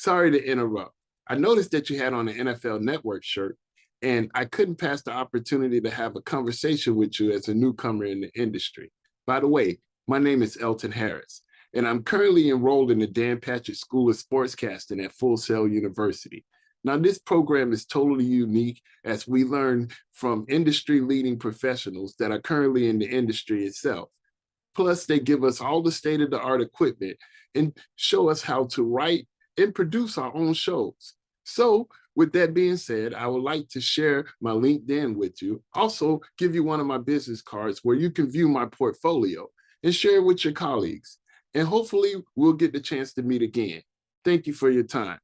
Sorry to interrupt. I noticed that you had on an NFL Network shirt, and I couldn't pass the opportunity to have a conversation with you as a newcomer in the industry. By the way, my name is Elton Harris, and I'm currently enrolled in the Dan Patrick School of Sportscasting at Full Sail University. Now, this program is totally unique as we learn from industry leading professionals that are currently in the industry itself. Plus, they give us all the state of the art equipment and show us how to write and produce our own shows. So, with that being said, I would like to share my LinkedIn with you. Also, give you one of my business cards where you can view my portfolio and share it with your colleagues. And hopefully, we'll get the chance to meet again. Thank you for your time.